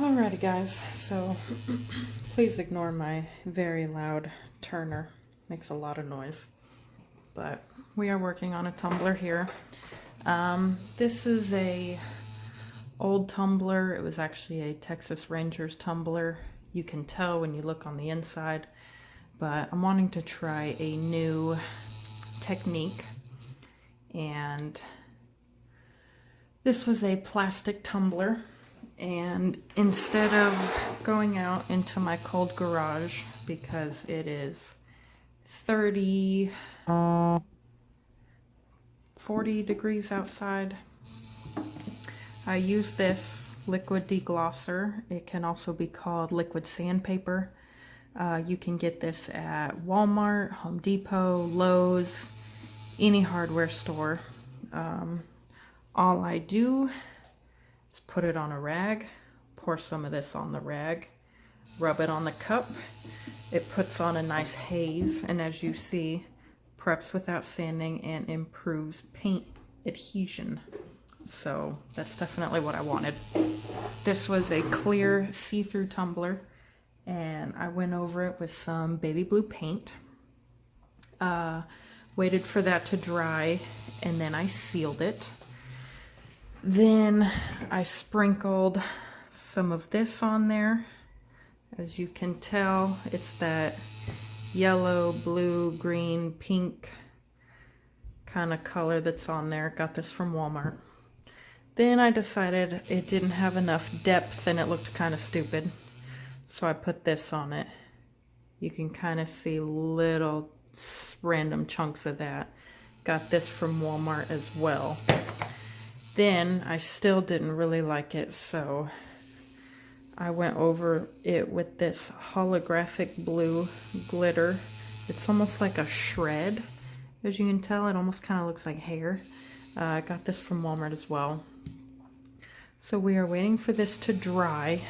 Alrighty guys, so please ignore my very loud turner. Makes a lot of noise. But we are working on a tumbler here. This is a old tumbler. It was actually a Texas Rangers tumbler. You can tell when you look on the inside. But I'm wanting to try a new technique. And this was a plastic tumbler. And instead of going out into my cold garage, because it is 40 degrees outside, I use this liquid deglosser. It can also be called liquid sandpaper. You can get this at Walmart, Home Depot, Lowe's, any hardware store. All I do is put it on a rag, pour some of this on the rag, rub it on the cup. It puts on a nice haze, and as you see, preps without sanding and improves paint adhesion. So that's definitely what I wanted. This was a clear see-through tumbler, and I went over it with some baby blue paint. Waited for that to dry, and then I sealed it. Then I sprinkled some of this on there. As you can tell, it's that yellow, blue, green, pink kind of color that's on there. Got this from Walmart. Then I decided it didn't have enough depth and it looked kind of stupid. So I put this on it. You can kind of see little random chunks of that. Got this from Walmart as well. Then I still didn't really like it, so I went over it with this holographic blue glitter. It's almost like a shred. As you can tell, it almost kind of looks like hair. I got this from Walmart as well. So we are waiting for this to dry,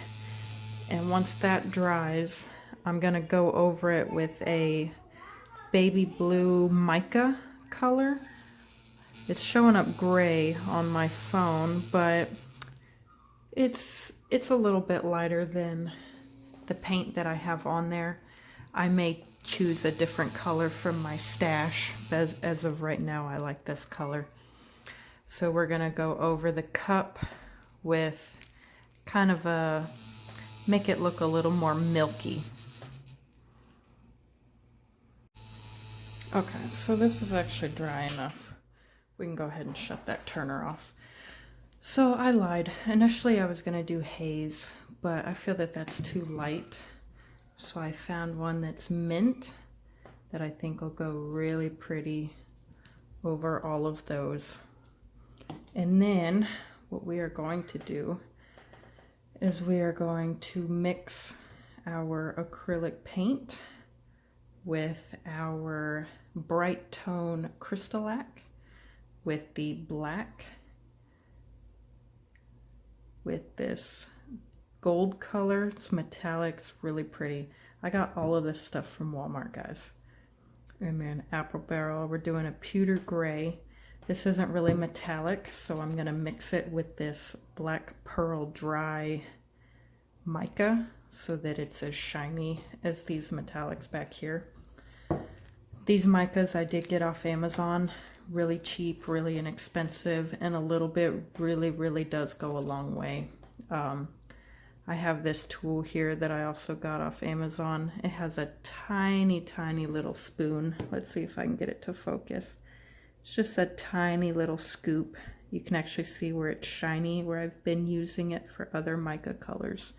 and once that dries, I'm gonna go over it with a baby blue mica color. It's showing up gray on my phone, but it's a little bit lighter than the paint that I have on there. I may choose a different color from my stash, but as of right now, I like this color. So we're gonna go over the cup with kind of make it look a little more milky. Okay, so this is actually dry enough. We can go ahead and shut that turner off. So I lied. Initially I was gonna do haze, but I feel that that's too light. So I found one that's mint that I think will go really pretty over all of those. And then what we are going to do is we are going to mix our acrylic paint with our bright tone Crystalac with the black, with this gold color. It's metallic, it's really pretty. I got all of this stuff from Walmart, guys. And then apple barrel, we're doing a pewter gray. This isn't really metallic, so I'm gonna mix it with this black pearl dry mica so that it's as shiny as these metallics back here. These micas I did get off Amazon. Really cheap, really inexpensive, and a little bit really does go a long way. I have this tool here that I also got off Amazon. It has a tiny little spoon. Let's see if I can get it to focus. It's just a tiny little scoop. You can actually see where it's shiny, where I've been using it for other mica colors.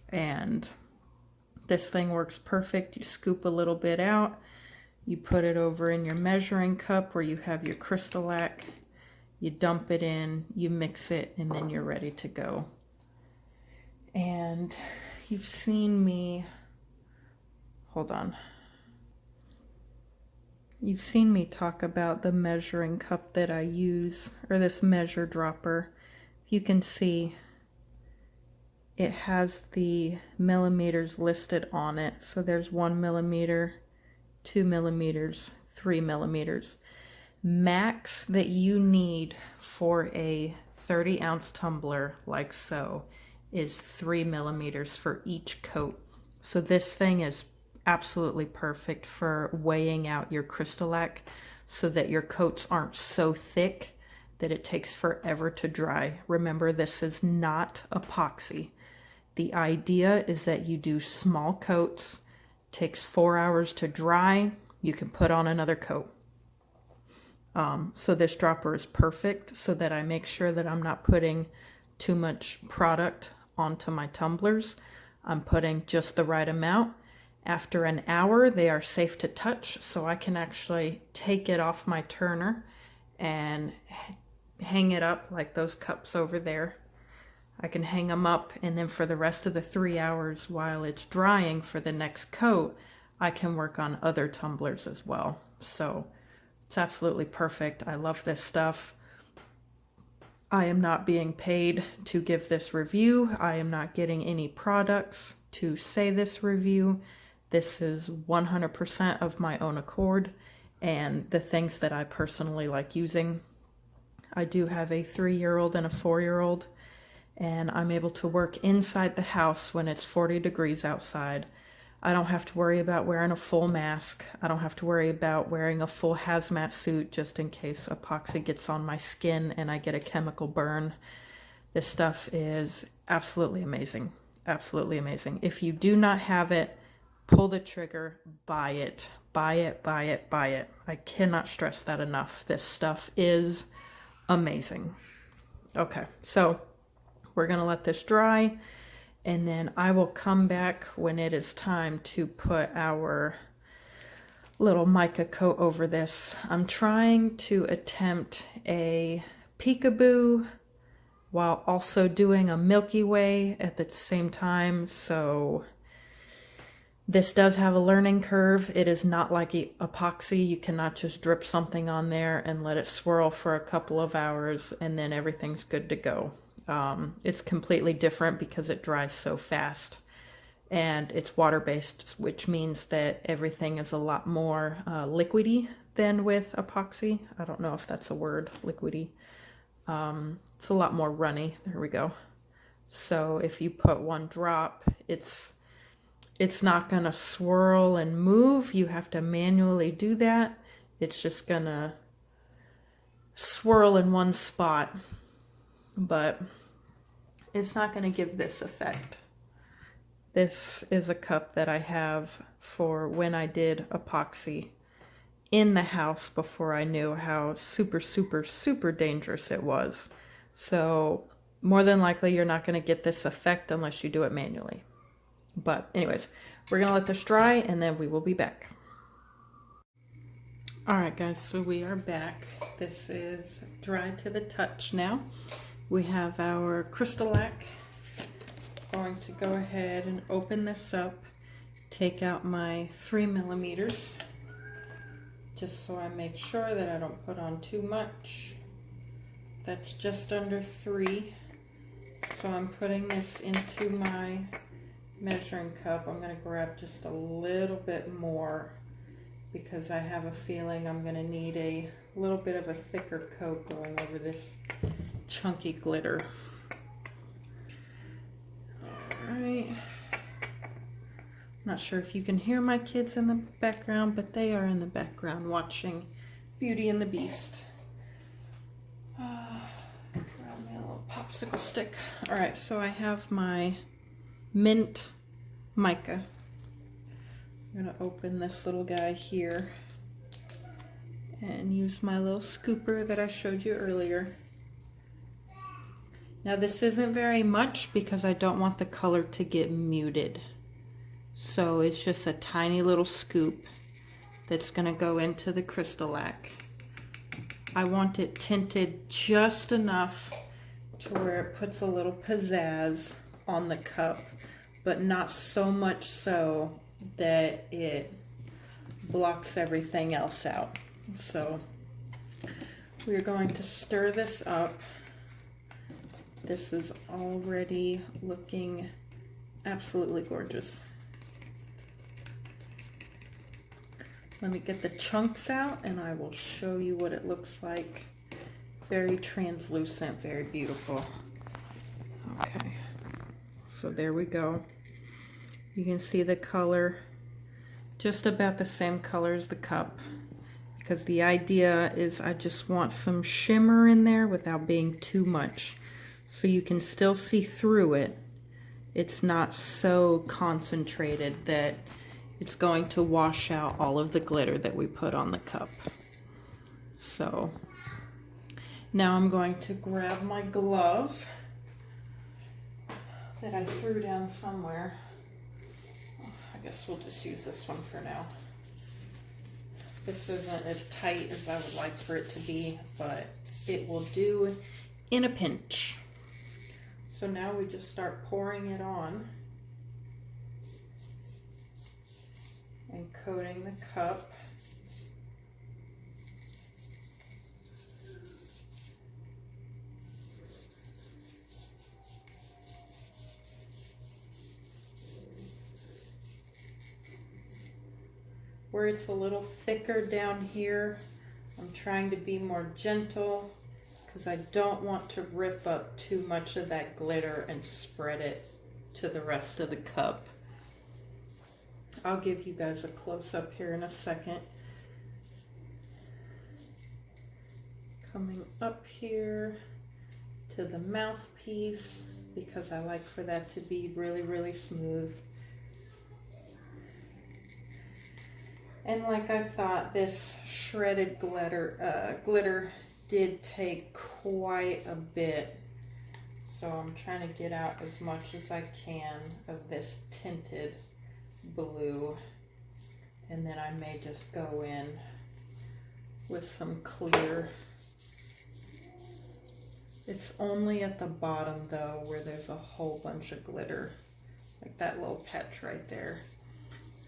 And this thing works perfect. You scoop a little bit out. You put it over in your measuring cup where you have your Crystalac. You dump it in, you mix it, and then you're ready to go. And you've seen me, hold on. You've seen me talk about the measuring cup that I use, or this measure dropper. You can see it has the millimeters listed on it. So there's 1 millimeter, 2 millimeters, 3 millimeters. Max that you need for a 30-ounce tumbler like so is 3 millimeters for each coat. So this thing is absolutely perfect for weighing out your Crystalac so that your coats aren't so thick that it takes forever to dry. Remember, this is not epoxy. The idea is that you do small coats, takes 4 hours to dry, you can put on another coat. So this dropper is perfect so that I make sure that I'm not putting too much product onto my tumblers. I'm putting just the right amount. After an hour, they are safe to touch, so I can actually take it off my turner and hang it up like those cups over there. I can hang them up, and then for the rest of the 3 hours while it's drying for the next coat, I can work on other tumblers as well. So it's absolutely perfect. I love this stuff. I am not being paid to give this review. I am not getting any products to say this review. This is 100% of my own accord and the things that I personally like using. I do have a 3-year-old and a 4-year-old, and I'm able to work inside the house when it's 40 degrees outside. I don't have to worry about wearing a full mask. I don't have to worry about wearing a full hazmat suit just in case epoxy gets on my skin and I get a chemical burn. This stuff is absolutely amazing. Absolutely amazing. If you do not have it, pull the trigger, buy it. Buy it, buy it, buy it. I cannot stress that enough. This stuff is amazing. Okay, so we're gonna let this dry, and then I will come back when it is time to put our little mica coat over this. I'm trying to attempt a Peekaboo while also doing a Milky Way at the same time, so this does have a learning curve. It is not like epoxy. You cannot just drip something on there and let it swirl for a couple of hours and then everything's good to go. It's completely different because it dries so fast, and it's water-based, which means that everything is a lot more liquidy than with epoxy. I don't know if that's a word, liquidy. It's a lot more runny. There we go. So if you put one drop, it's not gonna swirl and move. You have to manually do that. It's just gonna swirl in one spot, but it's not gonna give this effect. This is a cup that I have for when I did epoxy in the house before I knew how super, super, super dangerous it was. So more than likely you're not gonna get this effect unless you do it manually. But anyways, we're gonna let this dry and then we will be back. All right guys, so we are back. This is dry to the touch now. We have our Crystalac. Going to go ahead and open this up, take out my 3 millimeters, just so I make sure that I don't put on too much. That's just under 3. So I'm putting this into my measuring cup. I'm going to grab just a little bit more because I have a feeling I'm going to need a little bit of a thicker coat going over this chunky glitter. Alright. Not sure if you can hear my kids in the background, but they are in the background watching Beauty and the Beast. Grab me a little popsicle stick. Alright, so I have my mint mica. I'm going to open this little guy here and use my little scooper that I showed you earlier. Now this isn't very much because I don't want the color to get muted. So it's just a tiny little scoop that's going to go into the Crystalac. I want it tinted just enough to where it puts a little pizzazz on the cup, but not so much so that it blocks everything else out. So we're going to stir this up. This is already looking absolutely gorgeous. Let me get the chunks out and I will show you what it looks like. Very translucent, very beautiful. Okay. So there we go. You can see the color, just about the same color as the cup, because the idea is I just want some shimmer in there without being too much. So you can still see through it. It's not so concentrated that it's going to wash out all of the glitter that we put on the cup. So now I'm going to grab my glove that I threw down somewhere. I guess we'll just use this one for now. This isn't as tight as I would like for it to be, but it will do in a pinch. So now we just start pouring it on and coating the cup. Where it's a little thicker down here, I'm trying to be more gentle because I don't want to rip up too much of that glitter and spread it to the rest of the cup. I'll give you guys a close-up here in a second. Coming up here to the mouthpiece because I like for that to be really, really smooth. And like I thought, this shredded glitter did take quite a bit. So I'm trying to get out as much as I can of this tinted blue. And then I may just go in with some clear. It's only at the bottom though where there's a whole bunch of glitter. Like that little patch right there.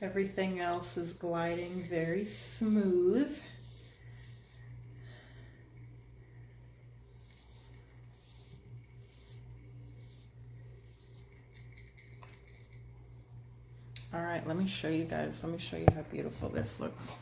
Everything else is gliding very smooth. All right, let me show you guys. Let me show you how beautiful this looks.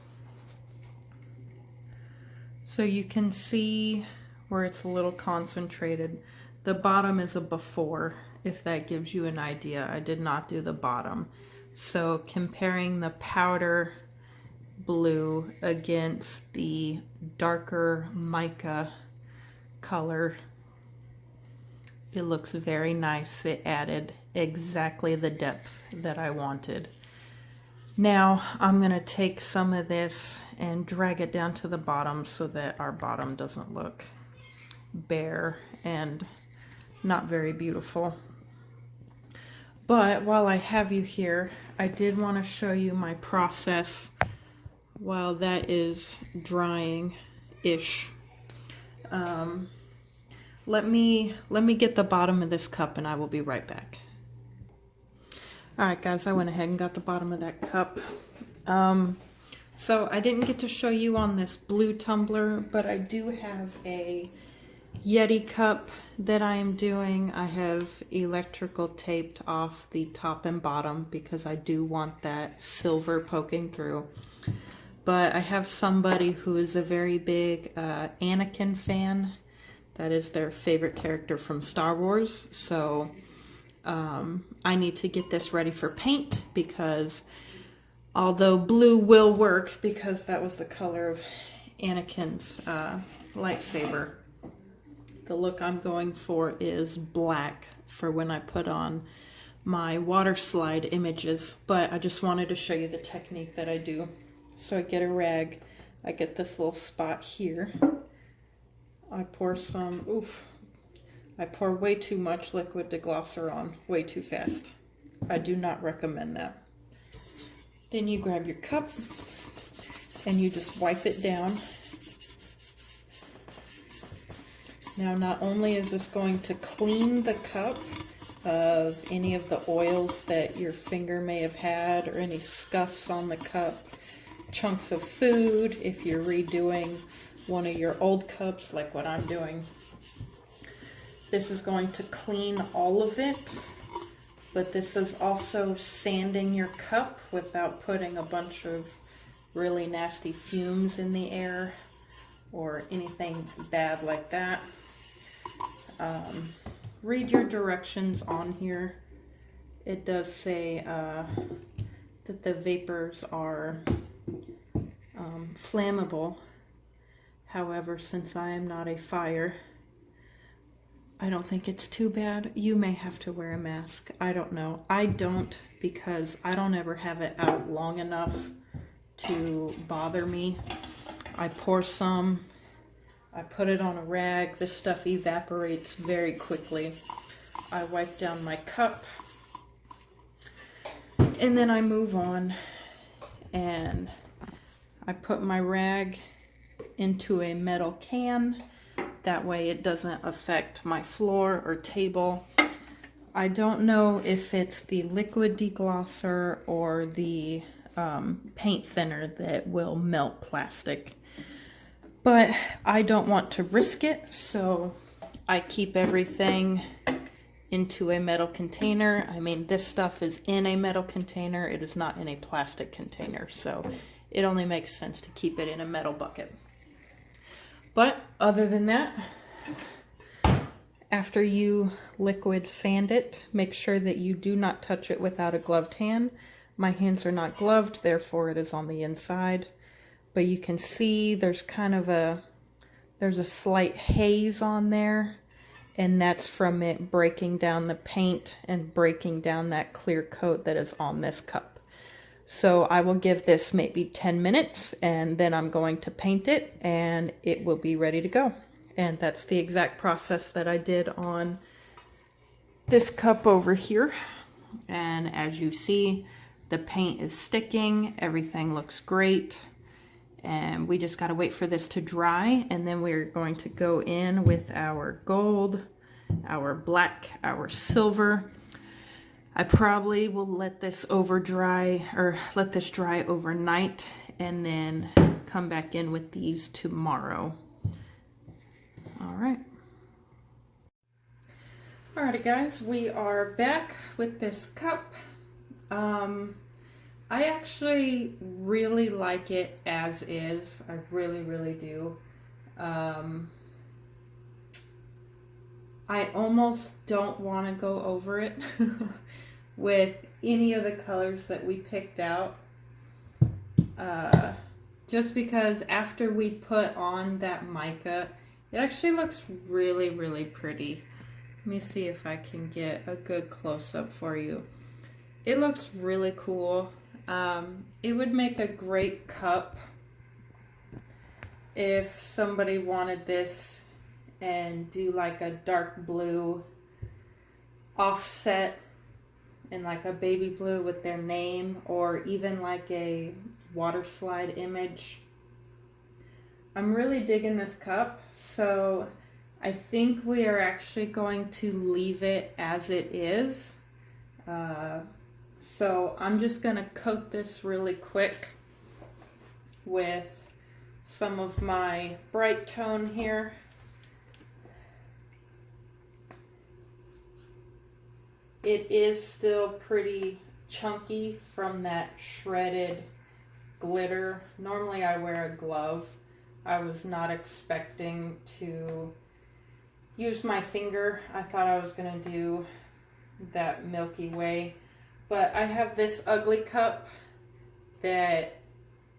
So you can see where it's a little concentrated. The bottom is a before, if that gives you an idea. I did not do the bottom. So comparing the powder blue against the darker mica color, it looks very nice. It added exactly the depth that I wanted. Now I'm going to take some of this and drag it down to the bottom so that our bottom doesn't look bare and not very beautiful. But while I have you here, I did want to show you my process while that is drying-ish. Let me get the bottom of this cup and I will be right back. Alright guys, I went ahead and got the bottom of that cup. So I didn't get to show you on this blue tumbler, but I do have a Yeti cup that I am doing. I have electrical taped off the top and bottom because I do want that silver poking through. But I have somebody who is a very big Anakin fan. That is their favorite character from Star Wars. So I need to get this ready for paint because although blue will work because that was the color of Anakin's lightsaber, the look I'm going for is black for when I put on my water slide images. But I just wanted to show you the technique that I do. So I get a rag, I get this little spot here. I pour some, I pour way too much liquid deglosser on, way too fast. I do not recommend that. Then you grab your cup and you just wipe it down. Now not only is this going to clean the cup of any of the oils that your finger may have had or any scuffs on the cup, chunks of food, if you're redoing one of your old cups like what I'm doing. This is going to clean all of it, but this is also sanding your cup without putting a bunch of really nasty fumes in the air or anything bad like that. Read your directions on here. it does say that the vapors are flammable. However, since I am not a fire, I don't think it's too bad. You may have to wear a mask. I don't know. I don't, because I don't ever have it out long enough to bother me. I pour some, I put it on a rag. This stuff evaporates very quickly. I wipe down my cup, and then I move on, and I put my rag into a metal can. That way it doesn't affect my floor or table. I don't know if it's the liquid deglosser or the paint thinner that will melt plastic, but I don't want to risk it, so I keep everything into a metal container. I mean, this stuff is in a metal container. It is not in a plastic container, so it only makes sense to keep it in a metal bucket. But other than that, after you liquid sand it, make sure that you do not touch it without a gloved hand. My hands are not gloved, therefore it is on the inside. But you can see there's kind of there's a slight haze on there, and that's from it breaking down the paint and breaking down that clear coat that is on this cup. So I will give this maybe 10 minutes, and then I'm going to paint it and it will be ready to go. And that's the exact process that I did on this cup over here. And as you see, the paint is sticking, everything looks great. And we just gotta wait for this to dry, and then we're going to go in with our gold, our black, our silver. I probably will let this dry overnight, and then come back in with these tomorrow. All right. Alrighty guys, we are back with this cup. I actually really like it as is. I really, really do. I almost don't want to go over it with any of the colors that we picked out. Just because after we put on that mica, it actually looks really, really pretty. Let me see if I can get a good close-up for you. It looks really cool. It would make a great cup if somebody wanted this and do like a dark blue offset and like a baby blue with their name, or even like a water slide image. I'm really digging this cup, so I think we are actually going to leave it as it is. So I'm just gonna coat this really quick with some of my bright tone here. It is still pretty chunky from that shredded glitter. Normally I wear a glove. I was not expecting to use my finger. I thought I was gonna do that Milky Way. But I have this ugly cup that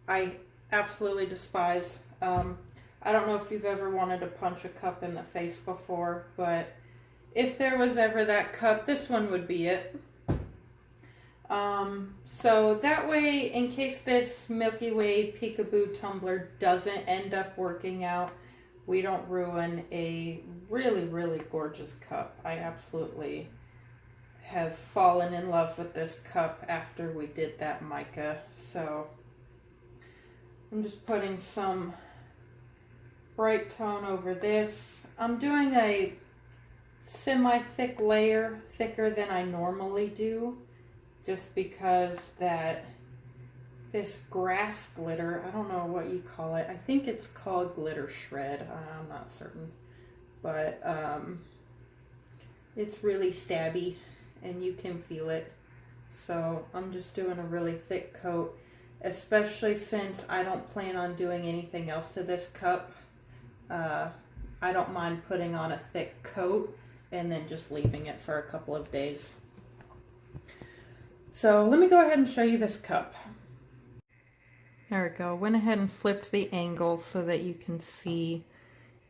I absolutely despise. I don't know if you've ever wanted to punch a cup in the face before, but if there was ever that cup, this one would be it. So that way, in case this Milky Way Peekaboo tumbler doesn't end up working out, we don't ruin a really, really gorgeous cup. I absolutely have fallen in love with this cup after we did that mica. So I'm just putting some bright tone over this. I'm doing a semi-thick layer, thicker than I normally do, just because that this grass glitter, I don't know what you call it. I think it's called glitter shred. I'm not certain, but it's really stabby and you can feel it. So I'm just doing a really thick coat, especially since I don't plan on doing anything else to this cup. I don't mind putting on a thick coat and then just leaving it for a couple of days. So let me go ahead and show you this cup. There we go. Went ahead and flipped the angle so that you can see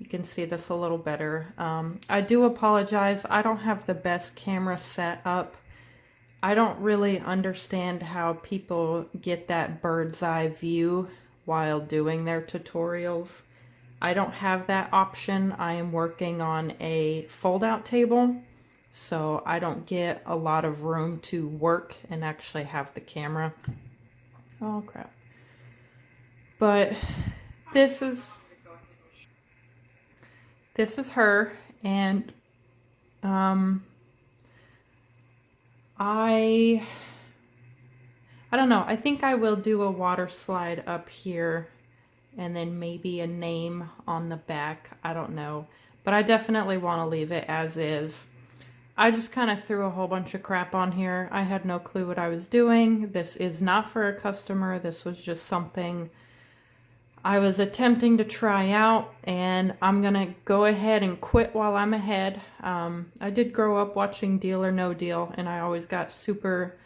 this a little better. I do apologize. I don't have the best camera set up. I don't really understand how people get that bird's eye view while doing their tutorials. I don't have that option. I am working on a fold-out table, so I don't get a lot of room to work and actually have the camera. Oh crap. But this is her, and I don't know. I think I will do a water slide up here and then maybe a name on the back. I don't know. But I definitely want to leave it as is. I just kind of threw a whole bunch of crap on here. I had no clue what I was doing. This is not for a customer. This was just something I was attempting to try out, and I'm gonna go ahead and quit while I'm ahead. I did grow up watching Deal or No Deal, and I always got super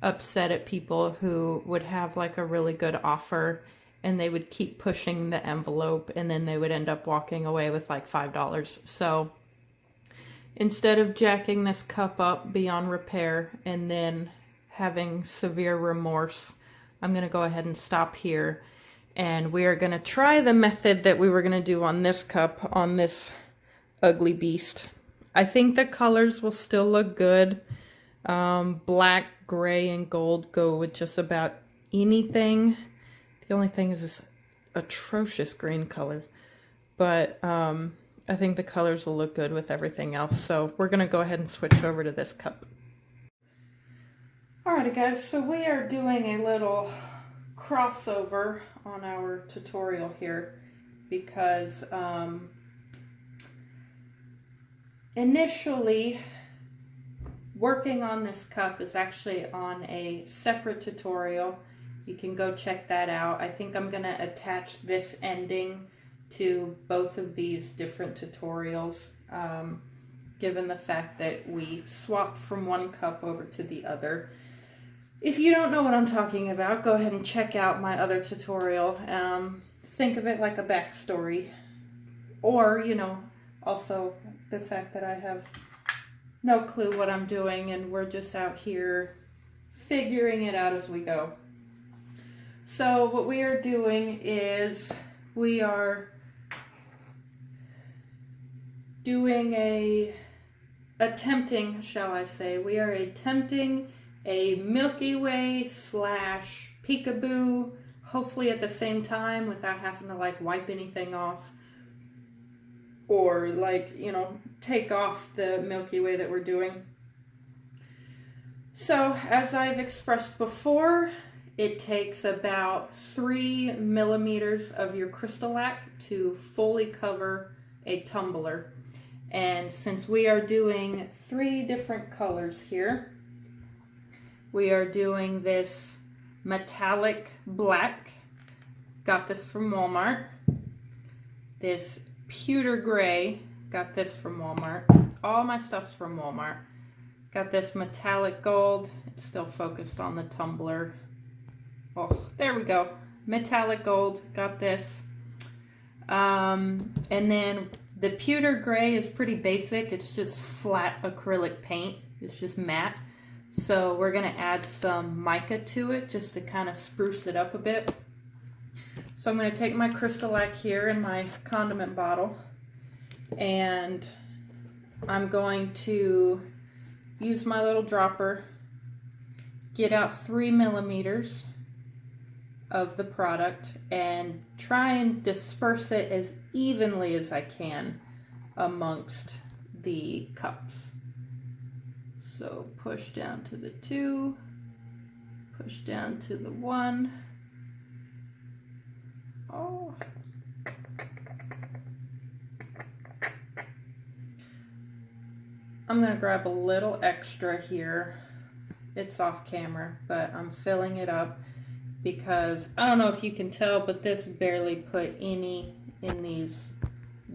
upset at people who would have like a really good offer and they would keep pushing the envelope and then they would end up walking away with like $5. So instead of jacking this cup up beyond repair and then having severe remorse, I'm gonna go ahead and stop here. And we are going to try the method that we were going to do on this cup, on this ugly beast. I think the colors will still look good. Black, gray, and gold go with just about anything. The only thing is this atrocious green color. But I think the colors will look good with everything else. So we're going to go ahead and switch over to this cup. Alrighty guys, so we are doing a little crossover on our tutorial here because initially working on this cup is actually on a separate tutorial. You can go check that out. I think I'm gonna attach this ending to both of these different tutorials, given the fact that we swapped from one cup over to the other. If you don't know what I'm talking about, go ahead and check out my other tutorial. Think of it like a backstory. Or, you know, also the fact that I have no clue what I'm doing and we're just out here figuring it out as we go. So what we are doing is we are doing attempting, shall I say, we are attempting a Milky Way / Peekaboo, hopefully at the same time without having to like wipe anything off or like, you know, take off the Milky Way that we're doing. So as I've expressed before, it takes about 3 millimeters of your Crystalac to fully cover a tumbler. And since we are doing 3 different colors here, we are doing this metallic black, got this from Walmart. This pewter gray, got this from Walmart. All my stuff's from Walmart. Got this metallic gold, it's still focused on the tumbler. Oh, there we go. Metallic gold, got this. And then the pewter gray is pretty basic. It's just flat acrylic paint. It's just matte. So we're going to add some mica to it just to kind of spruce it up a bit. So I'm going to take my Crystalac here in my condiment bottle and I'm going to use my little dropper, get out 3 millimeters of the product and try and disperse it as evenly as I can amongst the cups. So push down to the 2, push down to the 1. Oh. I'm gonna grab a little extra here. It's off camera, but I'm filling it up because I don't know if you can tell, but this barely put any in these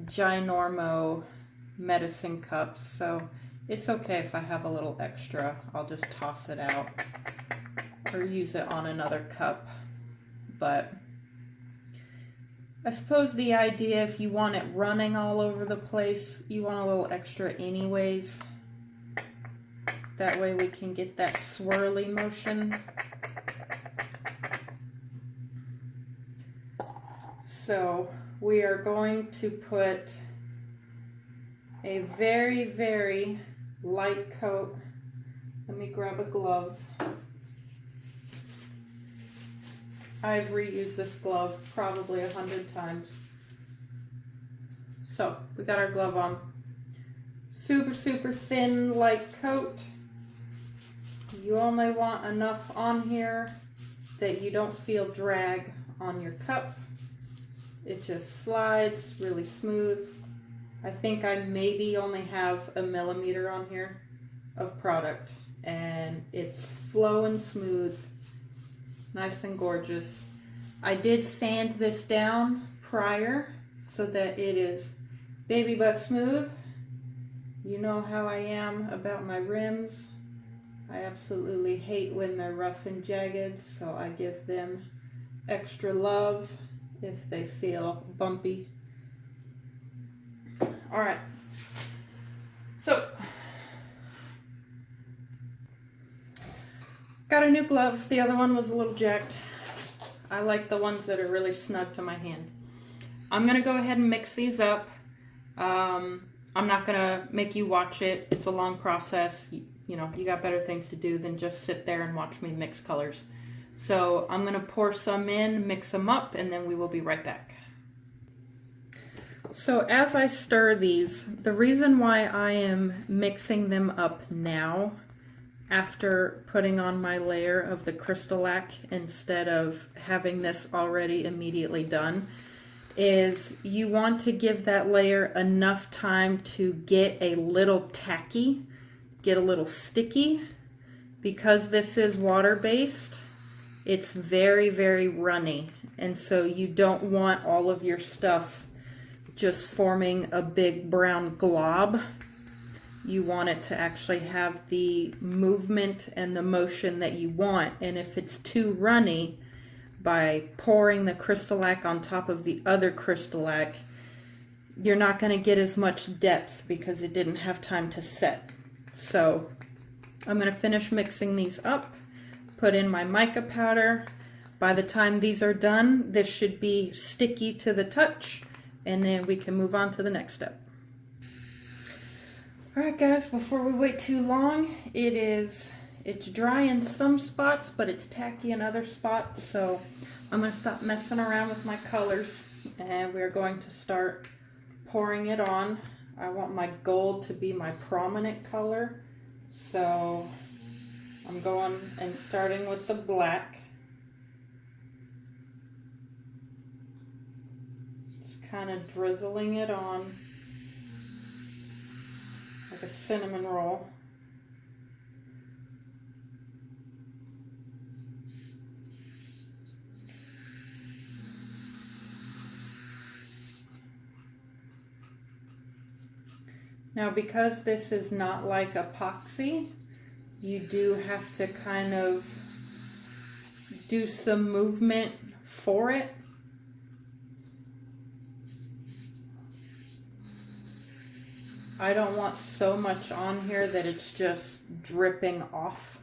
ginormo medicine cups. So It's okay if I have a little extra. I'll just toss it out or use it on another cup. But I suppose the idea, if you want it running all over the place, you want a little extra anyways. That way we can get that swirly motion. So we are going to put a very, very light coat. Let me grab a glove. I've reused this glove probably 100 times. So we got our glove on. Super, super thin, light coat. You only want enough on here that you don't feel drag on your cup. It just slides really smooth. I think I maybe only have 1 millimeter on here of product, and it's flowing smooth, nice and gorgeous. I did sand this down prior so that it is baby butt smooth. You know how I am about my rims. I absolutely hate when they're rough and jagged, so I give them extra love if they feel bumpy. All right, so got a new glove. The other one was a little jacked. I like the ones that are really snug to my hand. I'm gonna go ahead and mix these up. I'm not gonna make you watch it. It's a long process. You know, you got better things to do than just sit there and watch me mix colors. So I'm gonna pour some in, mix them up, and then we will be right back. So as I stir these, the reason why I am mixing them up now, after putting on my layer of the Crystalac instead of having this already immediately done, is you want to give that layer enough time to get a little tacky, get a little sticky. Because this is water-based, it's very, very runny, and so you don't want all of your stuff just forming a big brown glob. You want it to actually have the movement and the motion that you want, and if it's too runny, by pouring the Crystalac on top of the other Crystalac, you're not going to get as much depth because it didn't have time to set. So I'm going to finish mixing these up, put in my mica powder. By the time these are done, this should be sticky to the touch, and then we can move on to the next step. Alright guys, before we wait too long, it's dry in some spots, but it's tacky in other spots, so I'm going to stop messing around with my colors, and we're going to start pouring it on. I want my gold to be my prominent color, so I'm going and starting with the black. Just kind of drizzling it on like a cinnamon roll. Now, because this is not like epoxy, you do have to kind of do some movement for it. I don't want so much on here that it's just dripping off.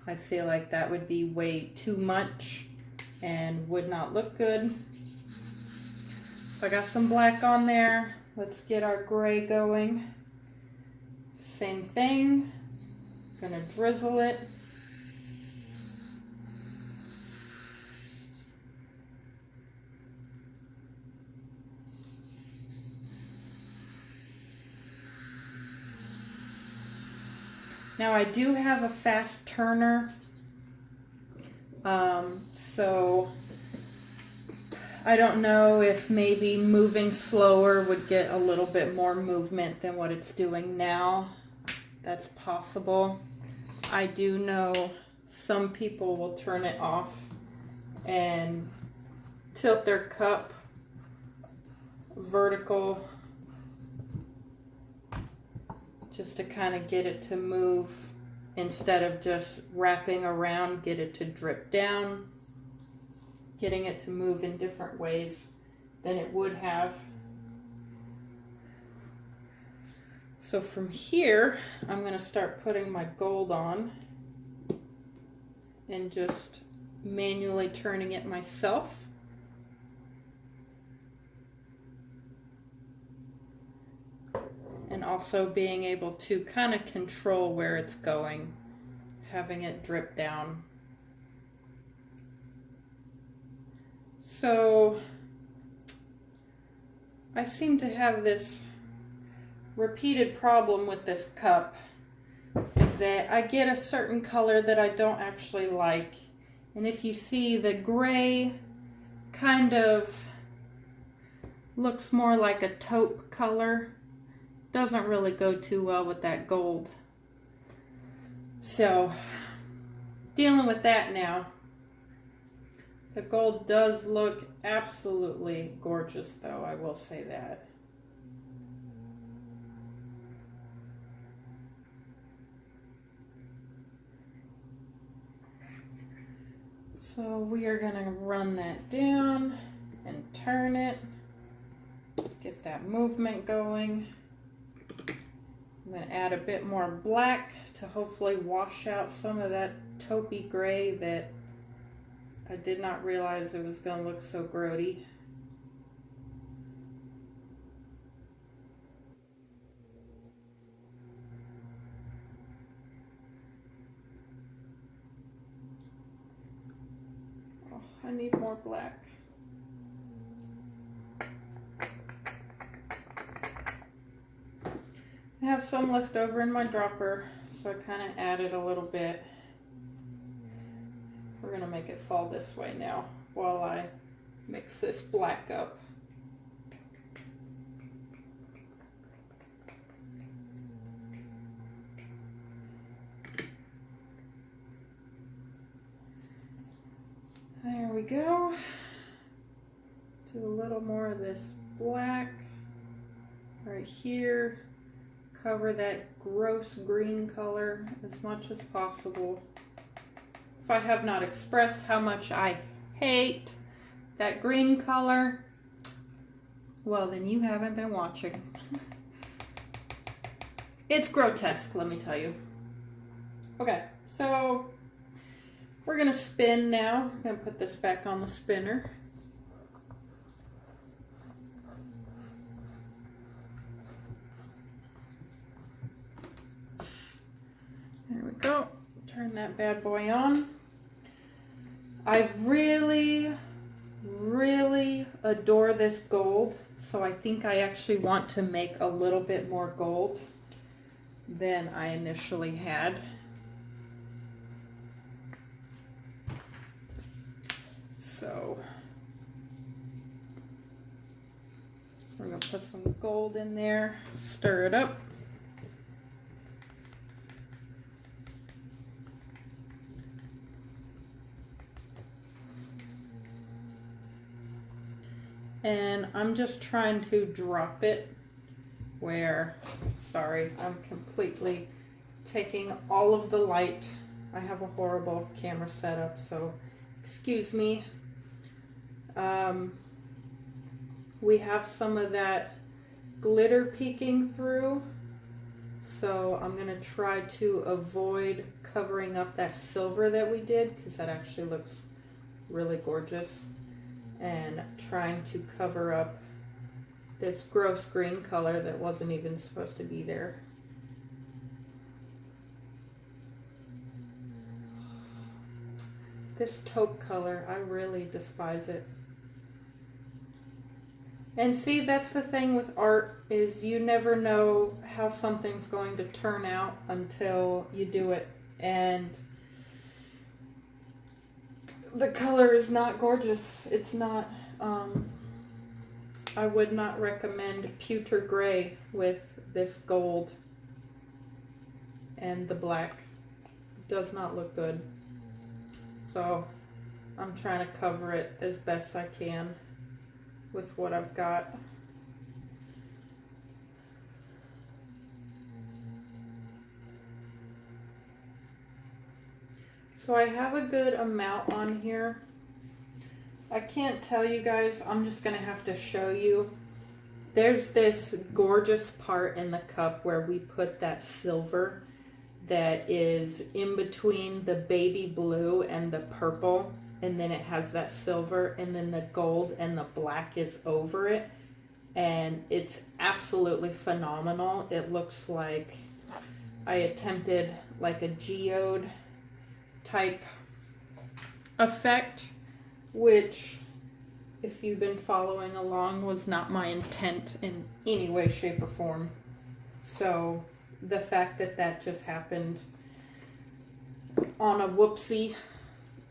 I feel like that would be way too much and would not look good. So I got some black on there. Let's get our gray going. Same thing. Gonna drizzle it. Now I do have a fast turner, so I don't know if maybe moving slower would get a little bit more movement than what it's doing now. That's possible. I do know some people will turn it off and tilt their cup vertical just to kind of get it to move instead of just wrapping around, get it to drip down, getting it to move in different ways than it would have. So from here, I'm going to start putting my gold on and just manually turning it myself. And also being able to kind of control where it's going, having it drip down. So I seem to have this repeated problem with this cup, is that I get a certain color that I don't actually like. And if you see, the gray kind of looks more like a taupe color. Doesn't really go too well with that gold. So, dealing with that now. The gold does look absolutely gorgeous though, I will say that. So we are going to run that down and turn it, get that movement going. I'm going to add a bit more black to hopefully wash out some of that taupey gray that I did not realize it was going to look so grody. Oh, I need more black. I have some left over in my dropper, so I kind of added a little bit. We're going to make it fall this way now while I mix this black up. There we go. Do a little more of this black right here. Cover that gross green color as much as possible. If I have not expressed how much I hate that green color, well then you haven't been watching. It's grotesque, let me tell you. Okay, so we're gonna spin now. I'm gonna put this back on the spinner. There we go. Turn that bad boy on. I really, really adore this gold, so I think I actually want to make a little bit more gold than I initially had. So we're going to put some gold in there, stir it up. And I'm just trying to drop it where, sorry, I'm completely taking all of the light. I have a horrible camera setup, so excuse me. We have some of that glitter peeking through, so I'm going to try to avoid covering up that silver that we did, because that actually looks really gorgeous. And trying to cover up this gross green color that wasn't even supposed to be there. This taupe color, I really despise it. And see, that's the thing with art, is you never know how something's going to turn out until you do it. And the color is not gorgeous. It's not, I would not recommend pewter gray with this gold and the black. It does not look good. So I'm trying to cover it as best I can with what I've got. So I have a good amount on here. I can't tell you guys, I'm just gonna have to show you. There's this gorgeous part in the cup where we put that silver that is in between the baby blue and the purple, and then it has that silver, and then the gold and the black is over it, and it's absolutely phenomenal. It looks like I attempted like a geode type effect, which, if you've been following along, was not my intent in any way, shape, or form. So the fact that that just happened on a whoopsie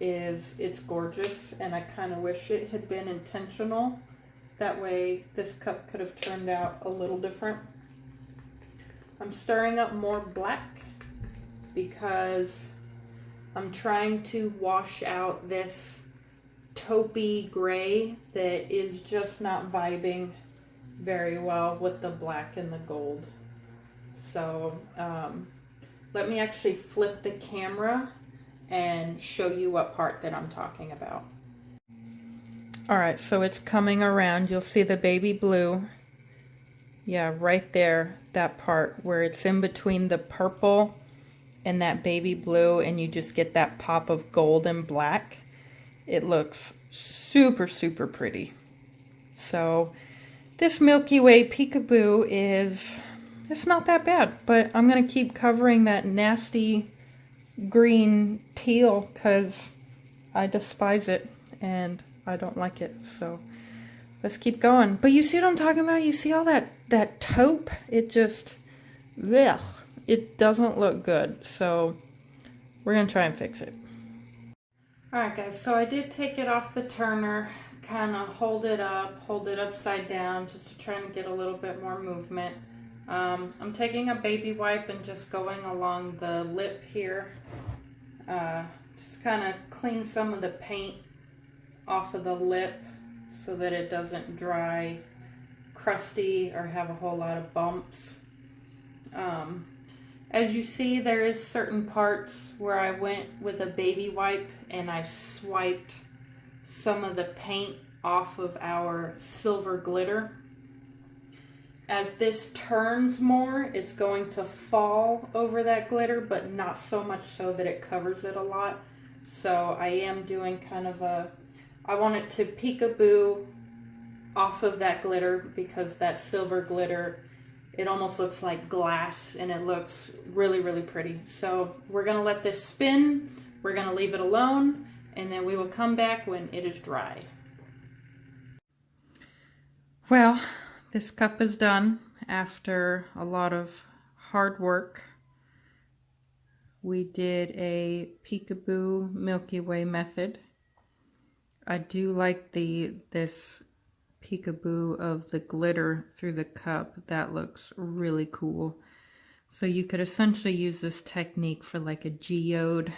it's gorgeous, and I kind of wish it had been intentional. That way this cup could have turned out a little different. I'm stirring up more black because I'm trying to wash out this taupey gray that is just not vibing very well with the black and the gold. So let me actually flip the camera and show you what part that I'm talking about. All right, so it's coming around. You'll see the baby blue. Yeah, right there, that part where it's in between the purple and that baby blue, and you just get that pop of gold and black. It looks super, super pretty. So this Milky Way Peekaboo it's not that bad, but I'm gonna keep covering that nasty green teal because I despise it and I don't like it. So let's keep going. But you see what I'm talking about? You see all that taupe? It just, ugh, it doesn't look good. So we're gonna try and fix it. Alright guys, so I did take it off the turner, kind of hold it upside down just to try and get a little bit more movement. I'm taking a baby wipe and just going along the lip here. Just kind of clean some of the paint off of the lip so that it doesn't dry crusty or have a whole lot of bumps. As you see, there is certain parts where I went with a baby wipe and I swiped some of the paint off of our silver glitter. As this turns more, it's going to fall over that glitter, but not so much so that it covers it a lot. So I am doing kind of I want it to peekaboo off of that glitter because that silver glitter, it almost looks like glass and it looks really, really pretty. So we're gonna let this spin, we're gonna leave it alone, and then we will come back when it is dry. Well, this cup is done after a lot of hard work. We did a Peekaboo Milky Way method. I do like this peekaboo of the glitter through the cup. That looks really cool. So you could essentially use this technique for like a geode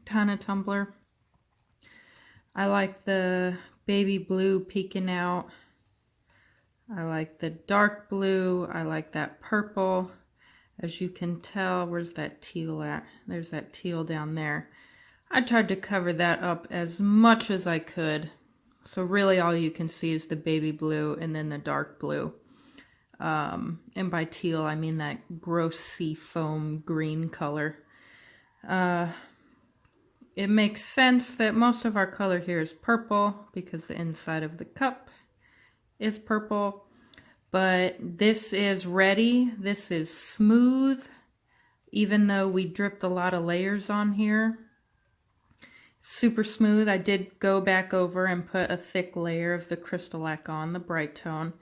kind of tumbler. I like the baby blue peeking out. I like the dark blue. I like that purple. As you can tell, where's that teal at? There's that teal down there. I tried to cover that up as much as I could. So really all you can see is the baby blue and then the dark blue. And by teal, I mean that gross sea foam green color. It makes sense that most of our color here is purple because the inside of the cup is purple. But this is ready. This is smooth, even though we dripped a lot of layers on here. Super smooth. I did go back over and put a thick layer of the Crystalac on, the bright tone.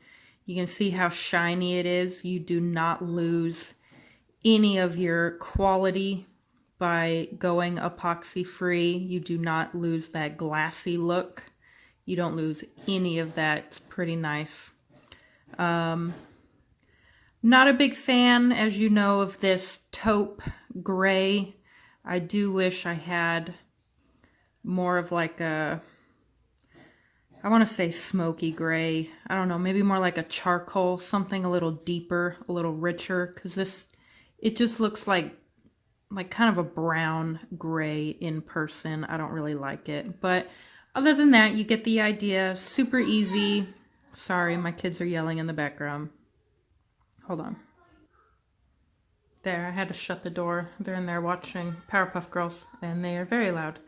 You can see how shiny it is. You do not lose any of your quality by going epoxy free. You do not lose that glassy look. You don't lose any of that. It's pretty nice. Not a big fan, as you know, of this taupe gray. I do wish I had more of like a, I want to say smoky gray. I don't know, maybe more like a charcoal, something a little deeper, a little richer, because this, it just looks like like kind of a brown gray in person. I don't really like it. But other than that, you get the idea. Super easy. Sorry, my kids are yelling in the background. Hold on. There, I had to shut the door. They're in there watching Powerpuff Girls, and they are very loud.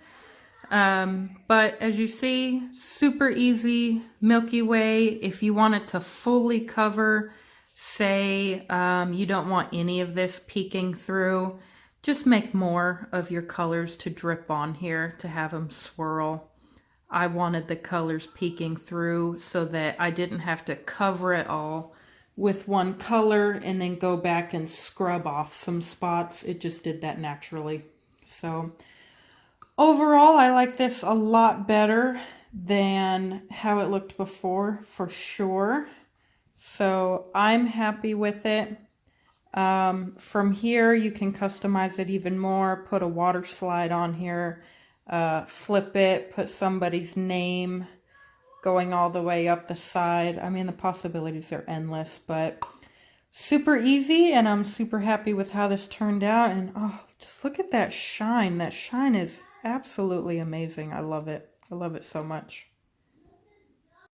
But as you see, super easy Milky Way. If you want it to fully cover, say you don't want any of this peeking through, just make more of your colors to drip on here to have them swirl. I wanted the colors peeking through so that I didn't have to cover it all with one color and then go back and scrub off some spots. It just did that naturally. So overall, I like this a lot better than how it looked before, for sure. So I'm happy with it. From here, you can customize it even more, put a water slide on here, flip it, put somebody's name going all the way up the side. I mean, the possibilities are endless, but super easy, and I'm super happy with how this turned out. And oh, just look at that shine. That shine is absolutely amazing. I love it. I love it so much.